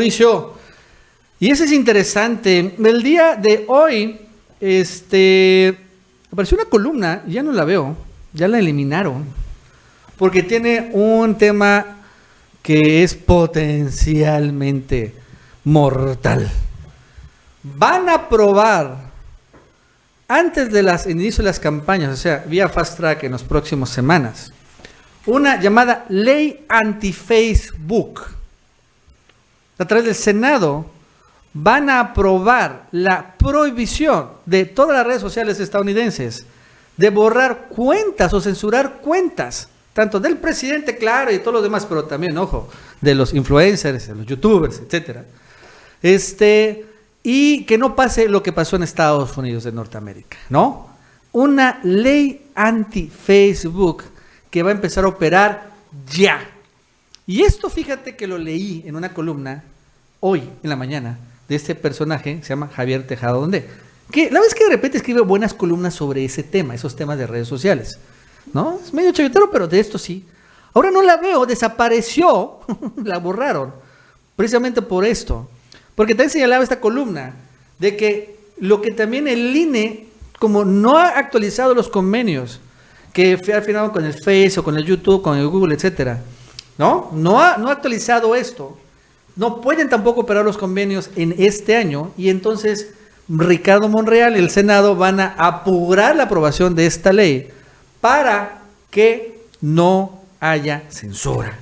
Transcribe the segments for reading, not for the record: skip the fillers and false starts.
Mauricio, y eso es interesante. El día de hoy, apareció una columna, ya no la veo, ya la eliminaron, porque tiene un tema que es potencialmente mortal. Van a aprobar antes de inicio de las campañas, o sea, vía fast track en las próximas semanas, una llamada ley anti-Facebook. A través del Senado van a aprobar la prohibición de todas las redes sociales estadounidenses de borrar cuentas o censurar cuentas, tanto del presidente, claro, y todos los demás, pero también, ojo, de los influencers, de los youtubers, etcétera. Y que no pase lo que pasó en Estados Unidos de Norteamérica, ¿no? Una ley anti-Facebook que va a empezar a operar ya. Y esto, fíjate que lo leí en una columna hoy en la mañana de este personaje, se llama Javier Tejada Donde, que la verdad es que de repente escribe buenas columnas sobre ese tema, esos temas de redes sociales, ¿no? Es medio chavitero, pero de esto sí. Ahora no la veo, desapareció, la borraron, precisamente por esto. Porque también señalaba esta columna de que lo que también el INE, como no ha actualizado los convenios que ha firmado con el Face o con el YouTube, con el Google, etcétera, No ha actualizado esto. No pueden tampoco operar los convenios en este año y entonces Ricardo Monreal y el Senado van a apurar la aprobación de esta ley para que no haya censura.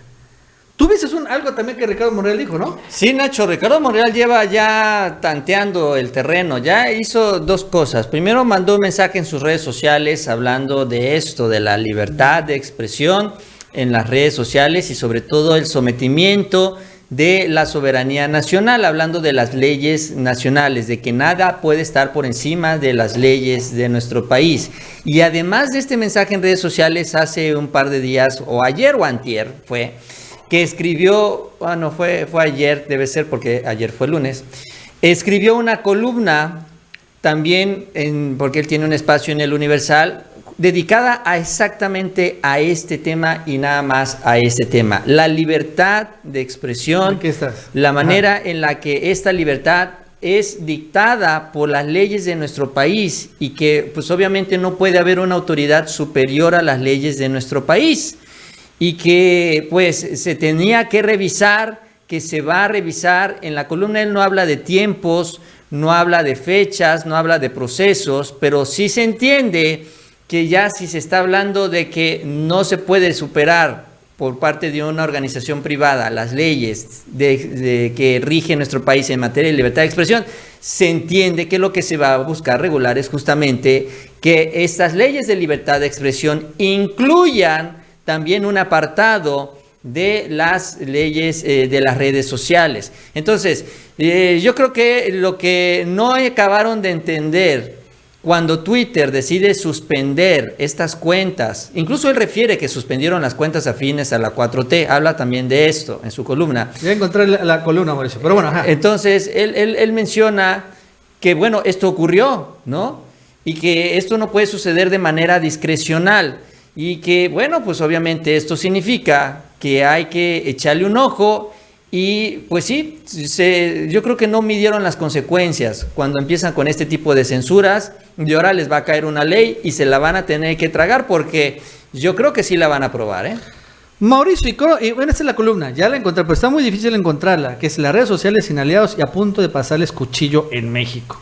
Tú viste algo también que Ricardo Monreal dijo, ¿no? Sí, Nacho, Ricardo Monreal lleva ya tanteando el terreno, ya hizo dos cosas. Primero mandó un mensaje en sus redes sociales hablando de esto, de la libertad de expresión en las redes sociales y sobre todo el sometimiento de la soberanía nacional, hablando de las leyes nacionales, de que nada puede estar por encima de las leyes de nuestro país. Y además de este mensaje en redes sociales, hace un par de días, o ayer o antier fue, que escribió, fue ayer, debe ser porque ayer fue lunes, escribió una columna también, porque él tiene un espacio en El Universal, dedicada exactamente a este tema y nada más a este tema. La libertad de expresión, la manera en la que esta libertad es dictada por las leyes de nuestro país y que pues obviamente no puede haber una autoridad superior a las leyes de nuestro país y que pues se tenía que revisar, que se va a revisar. En la columna él no habla de tiempos, no habla de fechas, no habla de procesos, pero sí se entiende que ya si se está hablando de que no se puede superar por parte de una organización privada las leyes que rigen nuestro país en materia de libertad de expresión, se entiende que lo que se va a buscar regular es justamente que estas leyes de libertad de expresión incluyan también un apartado de las leyes de las redes sociales. Entonces, yo creo que lo que no acabaron de entender cuando Twitter decide suspender estas cuentas, incluso él refiere que suspendieron las cuentas afines a la 4T, habla también de esto en su columna. Ya encontré la columna, Mauricio, pero bueno, ajá. Entonces, él menciona que, bueno, esto ocurrió, ¿no? Y que esto no puede suceder de manera discrecional y que, bueno, pues obviamente esto significa que hay que echarle un ojo. Y pues sí, yo creo que no midieron las consecuencias cuando empiezan con este tipo de censuras y ahora les va a caer una ley y se la van a tener que tragar porque yo creo que sí la van a aprobar, ¿eh? Mauricio, y bueno, esta es la columna, ya la encontré, pero está muy difícil encontrarla, que es las redes sociales sin aliados y a punto de pasarles cuchillo en México.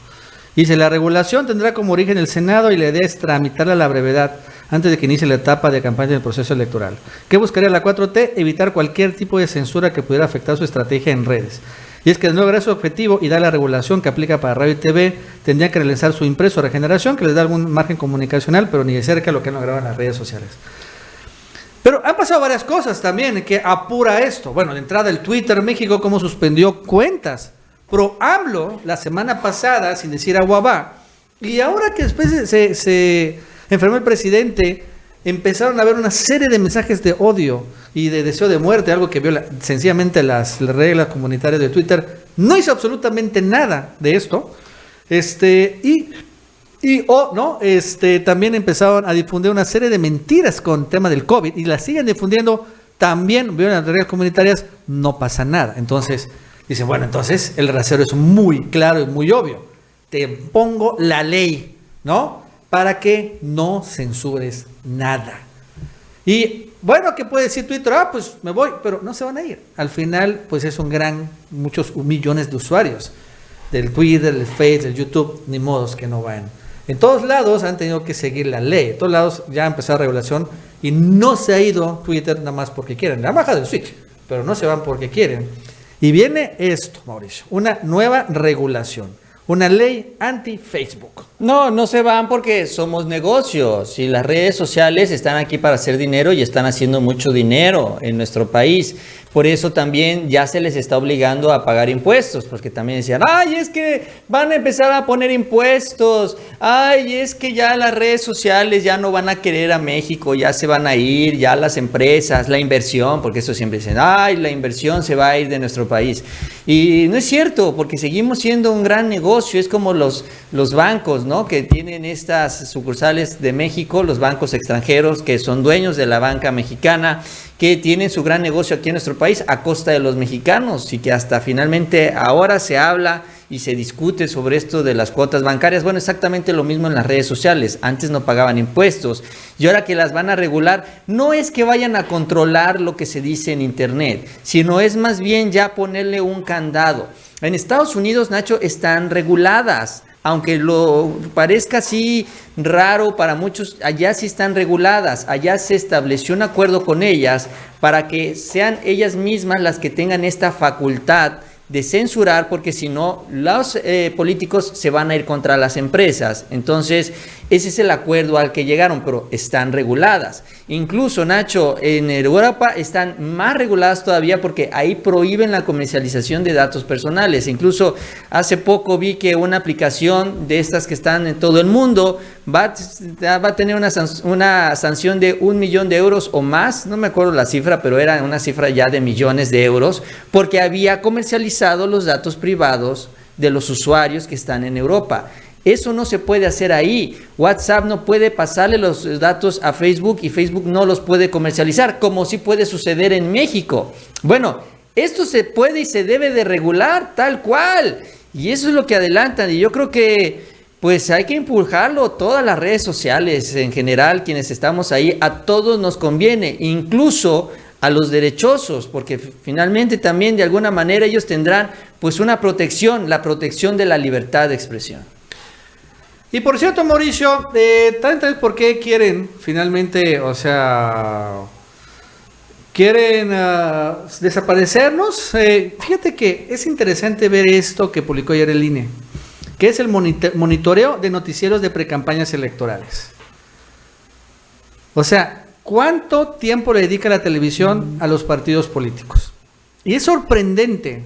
Dice, la regulación tendrá como origen el Senado y la idea es tramitarla a la brevedad antes de que inicie la etapa de campaña del proceso electoral. ¿Qué buscaría la 4T? Evitar cualquier tipo de censura que pudiera afectar su estrategia en redes. Y es que de no lograr su objetivo y dar la regulación que aplica para radio y TV, tendrían que realizar su impreso regeneración, que les da algún margen comunicacional, pero ni de cerca lo que han logrado en las redes sociales. Pero han pasado varias cosas también que apura esto. Bueno, de entrada el Twitter México, cómo suspendió cuentas pro AMLO la semana pasada, sin decir aguabá. Y ahora que después se enfermó el presidente, empezaron a haber una serie de mensajes de odio y de deseo de muerte, algo que viola sencillamente las reglas comunitarias de Twitter. No hizo absolutamente nada de esto. También empezaron a difundir una serie de mentiras con tema del COVID y las siguen difundiendo. También violan las reglas comunitarias, no pasa nada. Entonces, Dicen, bueno, entonces el rasero es muy claro y muy obvio. Te pongo la ley, ¿no? Para que no censures nada. Y bueno, ¿qué puede decir Twitter? Pues me voy, pero no se van a ir. Al final, pues es muchos millones de usuarios del Twitter, del Facebook, del YouTube, ni modos que no vayan. En todos lados han tenido que seguir la ley. En todos lados ya ha empezado la regulación y no se ha ido Twitter nada más porque quieren. La baja del switch, pero no se van porque quieren. Y viene esto, Mauricio, una nueva regulación, una ley anti-Facebook. No se van porque somos negocios y las redes sociales están aquí para hacer dinero y están haciendo mucho dinero en nuestro país. Por eso también ya se les está obligando a pagar impuestos, porque también decían, ay, es que van a empezar a poner impuestos, ay, es que ya las redes sociales ya no van a querer a México, ya se van a ir, ya las empresas, la inversión, porque eso siempre dicen, ay, la inversión se va a ir de nuestro país. Y no es cierto, porque seguimos siendo un gran negocio, es como los bancos, ¿no? Que tienen estas sucursales de México, los bancos extranjeros que son dueños de la banca mexicana, que tienen su gran negocio aquí en nuestro país a costa de los mexicanos y que hasta finalmente ahora se habla y se discute sobre esto de las cuotas bancarias. Bueno, exactamente lo mismo en las redes sociales. Antes no pagaban impuestos y ahora que las van a regular, no es que vayan a controlar lo que se dice en internet, sino es más bien ya ponerle un candado. En Estados Unidos, Nacho, están reguladas. Aunque lo parezca así raro para muchos, allá sí están reguladas, allá se estableció un acuerdo con ellas para que sean ellas mismas las que tengan esta facultad de censurar, porque si no, los políticos se van a ir contra las empresas. Entonces, ese es el acuerdo al que llegaron, pero están reguladas. Incluso, Nacho, en Europa están más reguladas todavía porque ahí prohíben la comercialización de datos personales. Incluso hace poco vi que una aplicación de estas que están en todo el mundo va a tener una sanción de 1 millón de euros o más, no me acuerdo la cifra, pero era una cifra ya de millones de euros, porque había comercializado los datos privados de los usuarios que están en Europa. Eso no se puede hacer ahí. WhatsApp no puede pasarle los datos a Facebook y Facebook no los puede comercializar, como sí puede suceder en México. Bueno, esto se puede y se debe de regular tal cual. Y eso es lo que adelantan. Y yo creo que pues hay que impulsarlo. Todas las redes sociales en general, quienes estamos ahí, a todos nos conviene, incluso a los derechosos, porque finalmente también de alguna manera ellos tendrán pues una protección, la protección de la libertad de expresión. Y por cierto, Mauricio, ¿sabes por qué quieren finalmente, quieren desaparecernos? Fíjate que es interesante ver esto que publicó ayer el INE, que es el monitoreo de noticieros de precampañas electorales. O sea, ¿cuánto tiempo le dedica la televisión a los partidos políticos? Y es sorprendente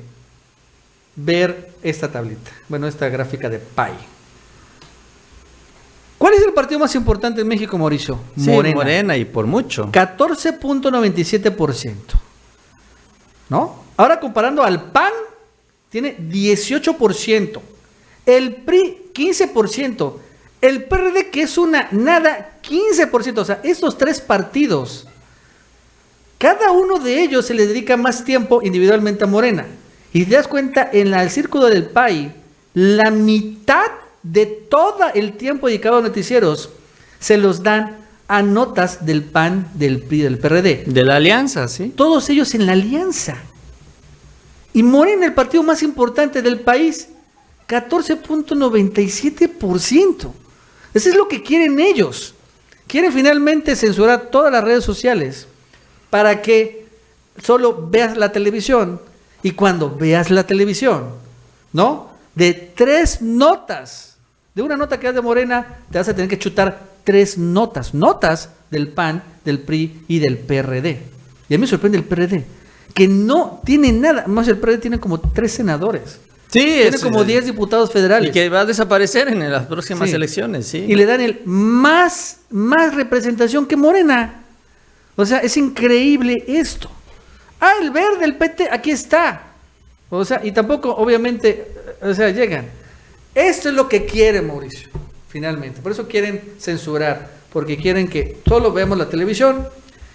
ver esta tablita, esta gráfica de PAI. ¿Cuál es el partido más importante en México, Mauricio? Sí, Morena, y por mucho. 14.97%. ¿No? Ahora comparando al PAN, tiene 18%. El PRI, 15%. El PRD, que es una nada, 15%. O sea, estos tres partidos, cada uno de ellos se le dedica más tiempo individualmente a Morena. Y te das cuenta, en el círculo del PAI, la mitad de todo el tiempo dedicado a noticieros se los dan a notas del PAN, del PRI, del PRD. De la alianza, sí. Todos ellos en la alianza. Y Morena, el partido más importante del país, 14.97%. Eso es lo que quieren ellos. Quieren finalmente censurar todas las redes sociales para que solo veas la televisión. Y cuando veas la televisión, ¿no? De 3 notas, de una nota que es de Morena, te vas a tener que chutar 3 notas del PAN, del PRI y del PRD. Y a mí me sorprende el PRD, que no tiene nada, más el PRD tiene como 3 senadores. Sí, tiene como 10 diputados federales. Y que va a desaparecer en las próximas elecciones, sí. Y le dan más representación que Morena. O sea, es increíble esto. El verde, el PT, aquí está. O sea, y tampoco, obviamente, llegan. Esto es lo que quieren, Mauricio, finalmente. Por eso quieren censurar, porque quieren que solo veamos la televisión,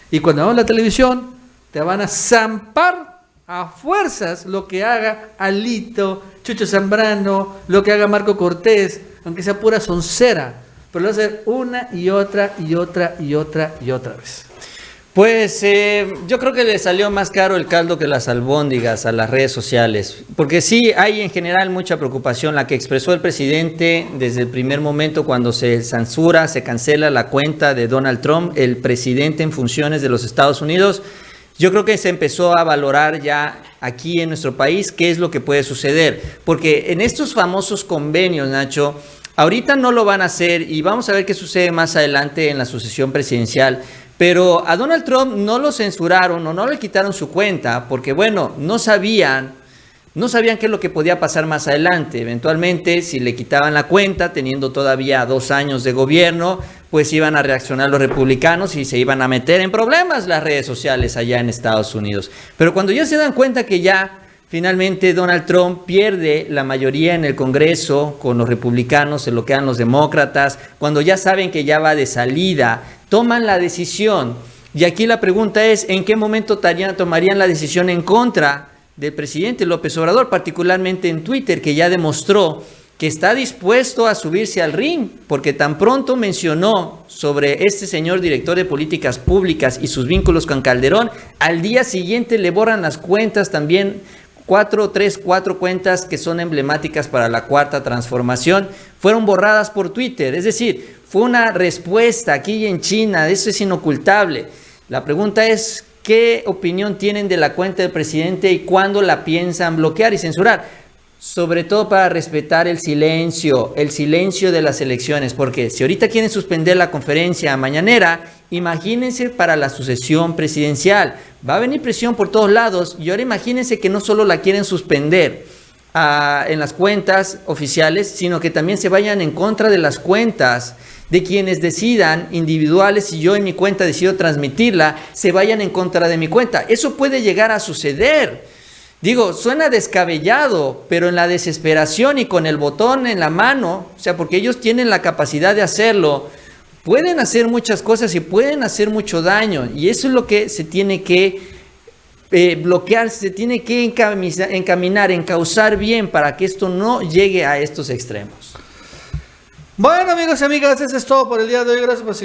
y cuando vemos la televisión, te van a zampar a fuerzas lo que haga Alito, Chucho Zambrano, lo que haga Marco Cortés, aunque sea pura soncera, pero lo va a hacer una y otra y otra y otra y otra vez. Pues yo creo que le salió más caro el caldo que las albóndigas a las redes sociales, porque sí hay en general mucha preocupación, la que expresó el presidente desde el primer momento cuando se censura, se cancela la cuenta de Donald Trump, el presidente en funciones de los Estados Unidos. Yo creo que se empezó a valorar ya aquí en nuestro país qué es lo que puede suceder, porque en estos famosos convenios, Nacho, ahorita no lo van a hacer y vamos a ver qué sucede más adelante en la sucesión presidencial. Pero a Donald Trump no lo censuraron o no le quitaron su cuenta porque, bueno, no sabían qué es lo que podía pasar más adelante. Eventualmente, si le quitaban la cuenta, teniendo todavía 2 años de gobierno, pues iban a reaccionar los republicanos y se iban a meter en problemas las redes sociales allá en Estados Unidos. Pero cuando ya se dan cuenta que ya finalmente Donald Trump pierde la mayoría en el Congreso con los republicanos, se lo quedan los demócratas, cuando ya saben que ya va de salida, toman la decisión. Y aquí la pregunta es, ¿en qué momento tomarían la decisión en contra del presidente López Obrador, particularmente en Twitter, que ya demostró que está dispuesto a subirse al ring, porque tan pronto mencionó sobre este señor director de políticas públicas y sus vínculos con Calderón, al día siguiente le borran las cuentas también, 4 cuentas que son emblemáticas para la Cuarta Transformación, fueron borradas por Twitter. Es decir, fue una respuesta aquí en China, eso es inocultable. La pregunta es, ¿qué opinión tienen de la cuenta del presidente y cuándo la piensan bloquear y censurar? Sobre todo para respetar el silencio de las elecciones, porque si ahorita quieren suspender la conferencia mañanera, imagínense para la sucesión presidencial. Va a venir presión por todos lados y ahora imagínense que no solo la quieren suspender en las cuentas oficiales, sino que también se vayan en contra de las cuentas de quienes decidan individuales. Si yo en mi cuenta decido transmitirla, se vayan en contra de mi cuenta. Eso puede llegar a suceder. Digo, suena descabellado, pero en la desesperación y con el botón en la mano, o sea, porque ellos tienen la capacidad de hacerlo, pueden hacer muchas cosas y pueden hacer mucho daño. Y eso es lo que se tiene que bloquear, se tiene que encaminar, encauzar bien para que esto no llegue a estos extremos. Bueno, amigos y amigas, eso es todo por el día de hoy. Gracias por